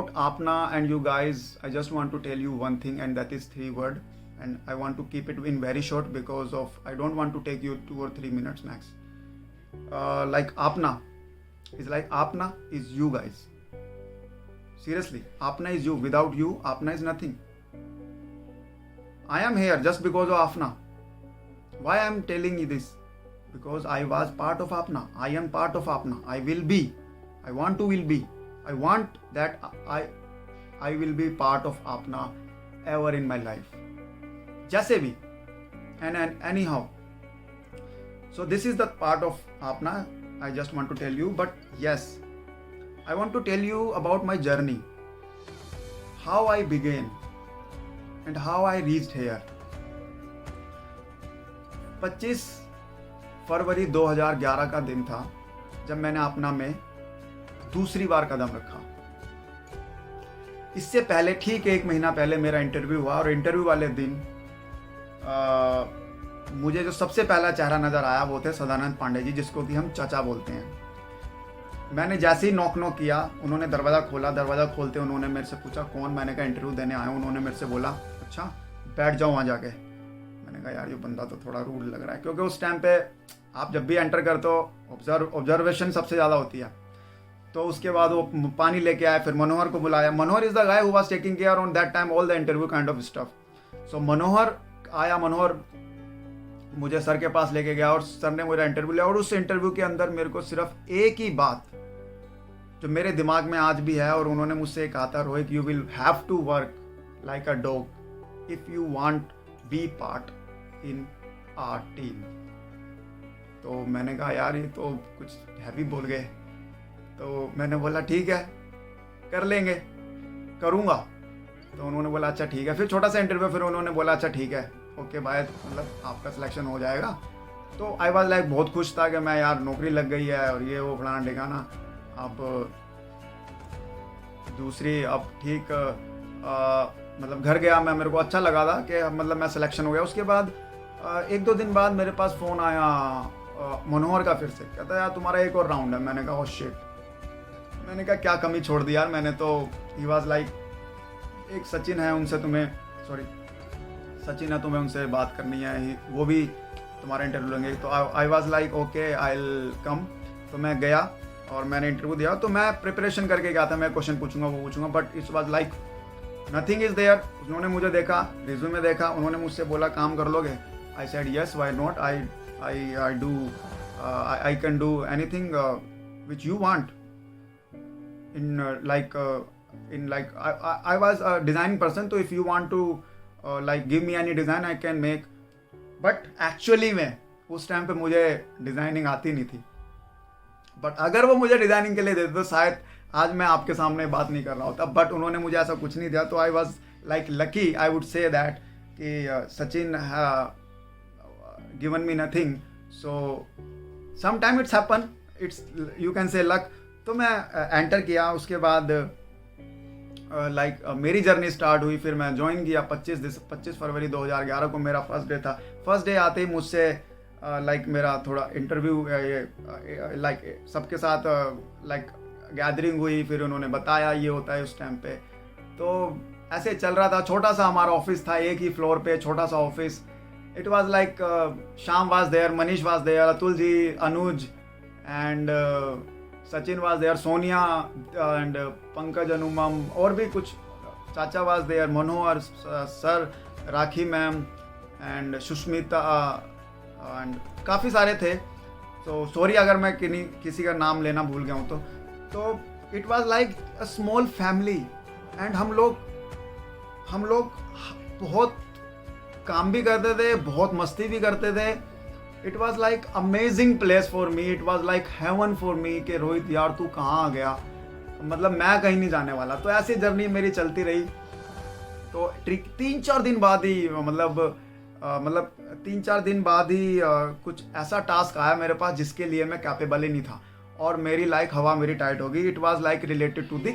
about Apna and you guys, I just want to tell you one thing, and that is 3 word. And I want to keep it in very short because of I don't want to take you 2 or 3 minutes max. Like Apna is you guys. Seriously, Apna is you. Without you, Apna is nothing. I am here just because of Apna. Why I am telling you this? Because I was part of Apna. I am part of Apna. I will be. I want to will be. I want that I will be part of Apna ever in my life. जैसे भी. And anyhow. So this is the part of Apna I just want to tell you. But yes, I want to tell you about my journey. How I began and how I reached here. 25 फरवरी 2011 का दिन था जब मैंने अपना में दूसरी बार कदम रखा. इससे पहले ठीक 1 महीना पहले मेरा इंटरव्यू हुआ और इंटरव्यू वाले दिन मुझे जो सबसे पहला चेहरा नजर आया वो थे सदानंद पांडे जी, जिसको कि हम चाचा बोलते हैं. मैंने जैसे ही नॉक किया, उन्होंने दरवाज़ा खोला. दरवाज़ा खोलते उन्होंने मेरे से पूछा कौन. मैंने कहा इंटरव्यू देने आया हूँ. उन्होंने मेरे से बोला अच्छा बैठ जाओ वहाँ जाके. मैंने कहा यार ये बंदा तो थोड़ा रूड लग रहा है, क्योंकि उस टाइम पे आप जब भी एंटर करते हो ऑब्जर्वेशन सबसे ज़्यादा होती है. तो उसके बाद वो पानी लेके आया, फिर मनोहर को बुलाया. Manohar is the guy who was taking care on that time all the interview kind of stuff. So Manohar आया. मनोहर मुझे सर के पास लेके गया और सर ने मेरा इंटरव्यू लिया. और उस इंटरव्यू के अंदर मेरे को सिर्फ एक ही बात जो मेरे दिमाग में आज भी है, और उन्होंने मुझसे कहा था Rohit you will have to work like a dog if you want be part in our team. तो मैंने कहा यार ये तो कुछ हैवी बोल गए. तो मैंने बोला ठीक है कर लेंगे, करूँगा. तो उन्होंने बोला अच्छा ठीक है. फिर छोटा सा इंटरव्यू, फिर उन्होंने बोला अच्छा ठीक है ओके बाय, मतलब आपका सिलेक्शन हो जाएगा. तो आई वाज लाइक बहुत खुश था कि मैं यार नौकरी लग गई है और ये वो फलाना ढिकाना. अब दूसरी अब ठीक मतलब घर गया मैं. मेरे को अच्छा लगा था कि मतलब मैं सिलेक्शन हो गया. उसके बाद 1-2 दिन बाद मेरे पास फ़ोन आया मनोहर का. फिर से कहता है यार तुम्हारा एक और राउंड है. मैंने कहा ओह शिट. मैंने कहा क्या कमी छोड़ दी यार मैंने. तो ही वाज लाइक एक सचिन है उनसे तुम्हें सचिन है तुम्हें उनसे बात करनी है, वो भी तुम्हारा इंटरव्यू लेंगे. तो I was like okay I will come. तो मैं गया और मैंने इंटरव्यू दिया. तो मैं प्रिपरेशन करके गया था, मैं क्वेश्चन पूछूंगा वो पूछूंगा, but it's was like nothing is there. उन्होंने मुझे देखा, रिज्यूमे देखा, उन्होंने मुझसे बोला काम कर लोगे. I said yes why not. I can do anything which you want in like I was a designing person. तो if you want to like give me any design I can make. but actually में उस time पे मुझे designing आती नहीं थी. But अगर वो मुझे डिज़ाइनिंग के लिए देते तो शायद आज मैं आपके सामने बात नहीं कर रहा होता. बट उन्होंने मुझे ऐसा कुछ नहीं दिया. तो I was like lucky I would say that कि Sachin given me nothing. So some time it's happen, it's you can say luck. तो मैं एंटर किया. उसके बाद लाइक मेरी जर्नी स्टार्ट हुई. फिर मैं ज्वाइन किया 25 फरवरी 2011 को मेरा फर्स्ट डे था. फर्स्ट डे आते ही मुझसे लाइक मेरा थोड़ा इंटरव्यू लाइक सबके साथ लाइक गैदरिंग हुई. फिर उन्होंने बताया ये होता है उस टाइम पे. तो ऐसे चल रहा था. छोटा सा हमारा ऑफिस था, एक ही फ्लोर पे छोटा सा office. It was like Shyam was there, Manish was there, Atul ji, Anuj and Sachin was there, Sonia and Pankaj, अनुमम, और भी कुछ chacha was there, Manohar sir, Rakhi ma'am and Sushmita and काफ़ी सारे थे. तो सॉरी अगर मैं किसी का नाम लेना भूल गया हूँ. तो it was like a small family. And हम लोग बहुत काम भी करते थे, बहुत मस्ती भी करते थे. It was like amazing place for me. It was like heaven for me कि रोहित यार तू कहाँ आ गया, मतलब मैं कहीं नहीं जाने वाला. तो ऐसी जर्नी मेरी चलती रही. तो 3-4 दिन बाद ही मतलब 3-4 दिन बाद ही कुछ ऐसा टास्क आया मेरे पास जिसके लिए मैं कैपेबल ही नहीं था. और मेरी लाइक हवा मेरी टाइट हो गई. It was like related to the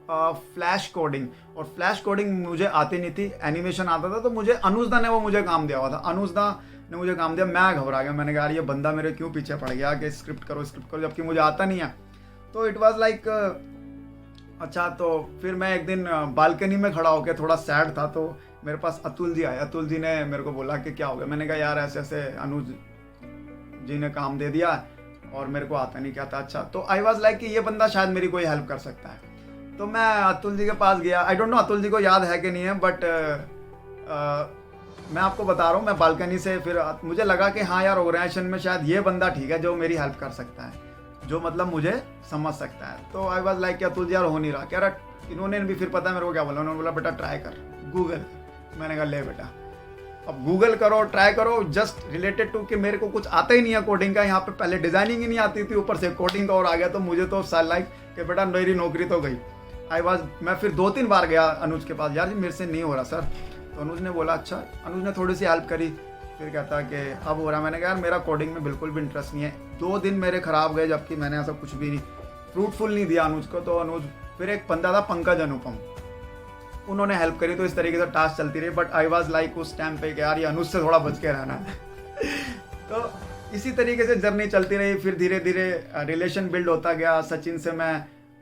flash coding. और फ्लैश कोडिंग मुझे आती नहीं थी, एनिमेशन आता था. तो मुझे अनुजदा ने मुझे काम दिया हुआ था. अनुजदा ने मुझे काम दिया. मैं घबरा गया. मैंने कहा यार ये बंदा मेरे क्यों पीछे पड़ गया कि स्क्रिप्ट करो, जबकि मुझे आता नहीं है. तो इट वाज लाइक अच्छा, तो फिर मैं एक दिन बालकनी में खड़ा होकर थोड़ा सैड था, तो मेरे पास अतुल जी आए। अतुल जी ने मेरे को बोला कि क्या हो गया। मैंने कहा यार ऐसे ऐसे अनुज जी ने काम दे दिया और मेरे को आता नहीं क्या था। अच्छा, तो आई वॉज लाइक कि ये बंदा शायद मेरी कोई हेल्प कर सकता है। तो मैं अतुल जी के पास गया। I don't know Atul ji को याद है कि नहीं है, बट मैं आपको बता रहा हूँ, मैं बालकनी से फिर मुझे लगा कि हाँ यार, ऑर्गेनाइजेशन में शायद ये बंदा ठीक है जो मेरी हेल्प कर सकता है, जो मतलब मुझे समझ सकता है। तो I was like Atul ji यार हो नहीं रहा। कह रहा, इन्होंने भी फिर पता है मेरे को क्या बोला, उन्होंने बोला बेटा ट्राई कर, गूगल। मैंने कहा ले बेटा, अब गूगल करो, ट्राई करो, जस्ट रिलेटेड टू कि मेरे को कुछ आता ही नहीं है कोडिंग का। यहाँ पे पहले डिजाइनिंग ही नहीं आती थी, ऊपर से कोडिंग का और आ गया, तो मुझे तो लाइक कि बेटा मेरी नौकरी तो गई। मैं फिर 2-3 बार गया अनुज के पास, यार जी मेरे से नहीं हो रहा सर। तो अनुज ने बोला अच्छा, अनुज ने थोड़ी सी हेल्प करी, फिर कहता कि अब हो रहा। मैंने कहा यार मेरा कोडिंग में बिल्कुल भी इंटरेस्ट नहीं है। 2 दिन मेरे खराब गए, जबकि मैंने ऐसा कुछ भी नहीं फ्रूटफुल नहीं दिया अनुज को। तो अनुज, फिर एक बंदा था पंकज अनुपम, उन्होंने हेल्प करी। तो इस तरीके से टास्क चलती रही। बट आई वाज लाइक उस टाइम पे कि यार ये अनुज से थोड़ा बच के रहना है। तो इसी तरीके से जर्नी चलती रही। फिर धीरे धीरे रिलेशन बिल्ड होता गया। सचिन से मैं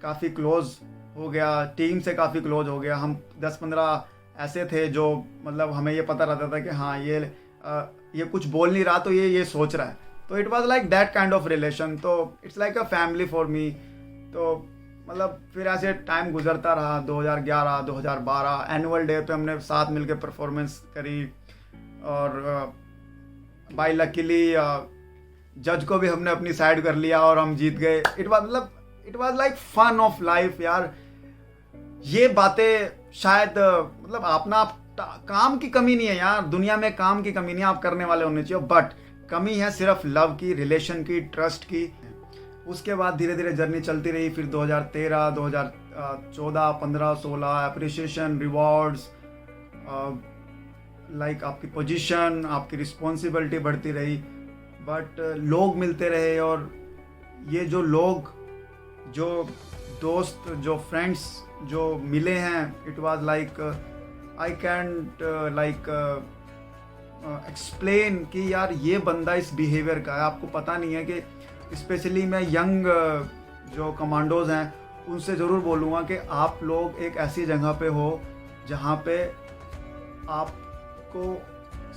काफ़ी क्लोज हो गया, टीम से काफ़ी क्लोज हो गया। हम 10-15 ऐसे थे जो मतलब हमें ये पता रहता था कि हाँ ये कुछ बोल नहीं रहा तो ये सोच रहा है। तो it was like that kind of relation. तो it's like a family for me. तो मतलब फिर ऐसे टाइम गुजरता रहा। 2011, 2012 एनुअल डे पे हमने साथ मिलकर परफॉर्मेंस करी, और बाई लकीली जज को भी हमने अपनी साइड कर लिया और हम जीत गए। It was like fun of life यार। ये बातें शायद मतलब अपना काम की कमी नहीं है यार, दुनिया में काम की कमी नहीं है, आप करने वाले होने चाहिए। बट कमी है सिर्फ लव की, रिलेशन की, ट्रस्ट की। उसके बाद धीरे धीरे जर्नी चलती रही। फिर 2013, 2014, 15, 16 अप्रिसिएशन, रिवॉर्ड्स, लाइक आपकी पोजीशन, आपकी रिस्पॉन्सिबिलिटी बढ़ती रही। बट लोग मिलते रहे, और ये जो लोग, जो दोस्त, जो फ्रेंड्स जो मिले हैं, it was like I can't like explain कि यार ये बंदा इस बिहेवियर का है। आपको पता नहीं है कि स्पेशली मैं यंग जो कमांडोज हैं उनसे ज़रूर बोलूँगा कि आप लोग एक ऐसी जगह पे हो जहाँ पे आपको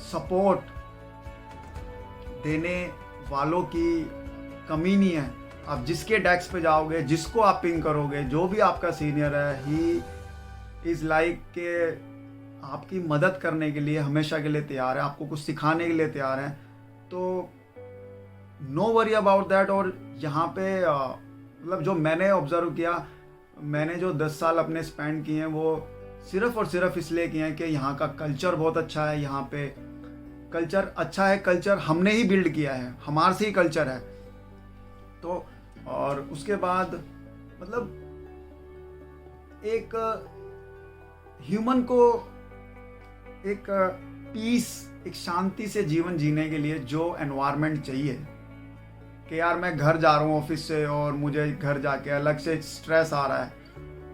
सपोर्ट देने वालों की कमी नहीं है। आप जिसके डेस्क पे जाओगे, जिसको आप पिंग करोगे, जो भी आपका सीनियर है, ही इज़ लाइक के आपकी मदद करने के लिए हमेशा के लिए तैयार है, आपको कुछ सिखाने के लिए तैयार है। तो नो वरी अबाउट दैट। और यहाँ पे मतलब जो मैंने ऑब्जर्व किया, मैंने जो 10 साल अपने स्पेंड किए हैं वो सिर्फ़ और सिर्फ इसलिए किए हैं कि यहाँ का कल्चर बहुत अच्छा है। यहाँ पे कल्चर अच्छा है, कल्चर हमने ही बिल्ड किया है, हमारे से ही कल्चर है। तो और उसके बाद मतलब एक ह्यूमन को एक पीस, एक शांति से जीवन जीने के लिए जो एनवायरनमेंट चाहिए कि यार मैं घर जा रहा हूँ ऑफिस से और मुझे घर जाके अलग से स्ट्रेस आ रहा है,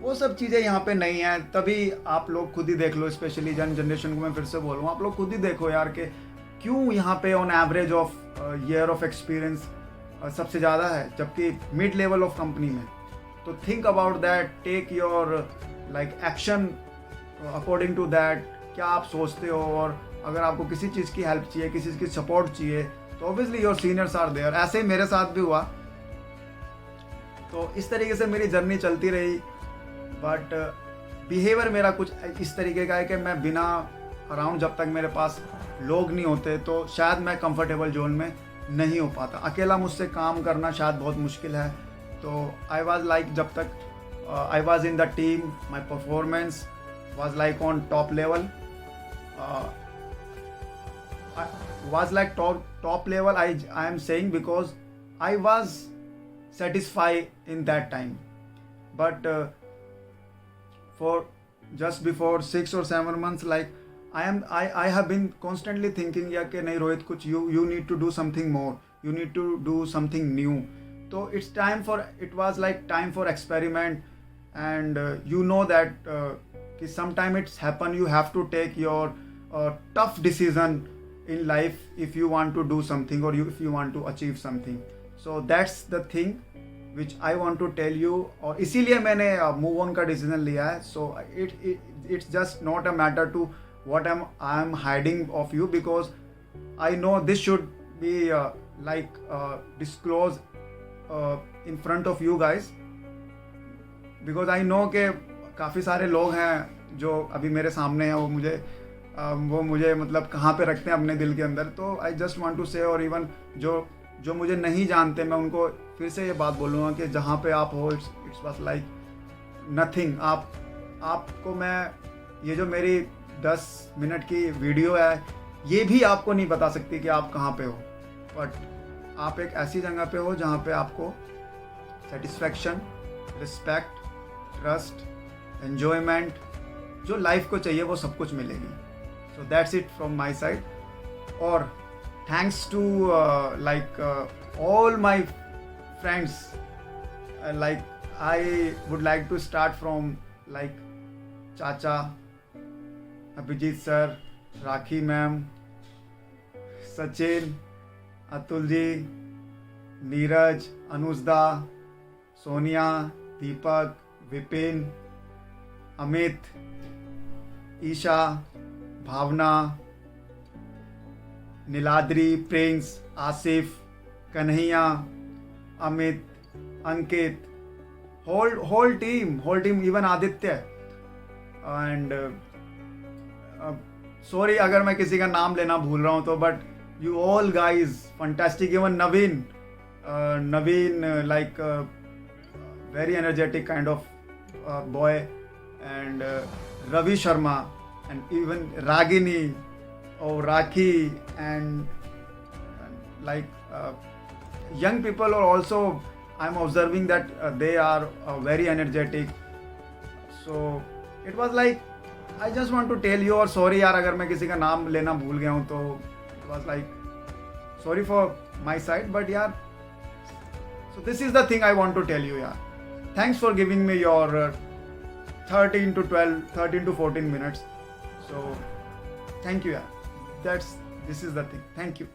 वो सब चीज़ें यहाँ पे नहीं है। तभी आप लोग खुद ही देख लो, स्पेशली जनरेशन को मैं फिर से बोल रहा हूँ, आप लोग खुद ही देखो यार कि क्यों यहाँ पे on average of year of experience सबसे ज़्यादा है, जबकि मिड लेवल ऑफ कंपनी में। तो think about that, take your like action according to that. क्या आप सोचते हो, और अगर आपको किसी चीज़ की हेल्प चाहिए, किसी चीज़ की सपोर्ट चाहिए, तो obviously your seniors are there. ऐसे ही मेरे साथ भी हुआ। तो इस तरीके से मेरी जर्नी चलती रही। बट बिहेवियर मेरा कुछ इस तरीके का है कि मैं बिना अराउंड, जब तक मेरे पास लोग नहीं होते तो शायद मैं कंफर्टेबल जोन में नहीं हो पाता। अकेला मुझसे काम करना शायद बहुत मुश्किल है। तो आई वाज लाइक, जब तक I was in the team, my performance was like on top level, was like top level. I am saying because I was satisfied in that time. But for just before 6 or 7 months, like I have been constantly thinking या कि नहीं रोहित, कुछ you need to do something more, you need to do something new. So it was like time for experiment. And you know that sometime it's happen, you have to take your tough decision in life if you want to do something, or if you want to achieve something. So that's the thing. Which I want to tell you, और इसीलिए मैंने move on का decision लिया है. So it's just not a matter to what I am hiding of you, because I know this should be disclosed in front of you guys, because I know कि काफ़ी सारे लोग हैं जो अभी मेरे सामने हैं, वो मुझे मतलब कहाँ पे रखते हैं अपने दिल के अंदर. तो आई जस्ट वांट टू से, और इवन जो मुझे नहीं जानते, मैं उनको फिर से ये बात बोलूँगा कि जहाँ पे आप हो, इट्स बस लाइक नथिंग. आपको मैं, ये जो मेरी 10 मिनट की वीडियो है, ये भी आपको नहीं बता सकती कि आप कहाँ पे हो, बट आप एक ऐसी जगह पे हो जहाँ पे आपको सेटिस्फैक्शन, रिस्पेक्ट, ट्रस्ट, एन्जॉयमेंट, जो लाइफ को चाहिए वो सब कुछ मिलेगी. So that's it from my side. और thanks to all my friends. I would like to start from chacha, Abhijeet sir, Rakhi ma'am, Sachin, Atul ji, Neeraj, Anujda, Sonia, Deepak, Vipin, Amit, Isha, Bhavna, Niladri, Prince, Asif, Kanhaiya, Amit, Ankit, whole team, even Aditya. And sorry अगर मैं किसी का नाम लेना भूल रहा हूँ तो, but you all guys fantastic. Even Naveen like very energetic kind of boy, and Ravi Sharma, and even Ragini और Rakhi, and like young people are also, I'm observing that they are very energetic. So it was like, I just want to tell you, और sorry यार अगर मैं किसी का नाम लेना भूल गया हूँ तो it was like sorry for my side, but यार, so this is the thing I want to tell you यार. Thanks for giving me your 13 to 14 minutes. So thank you यार. This is the thing. Thank you.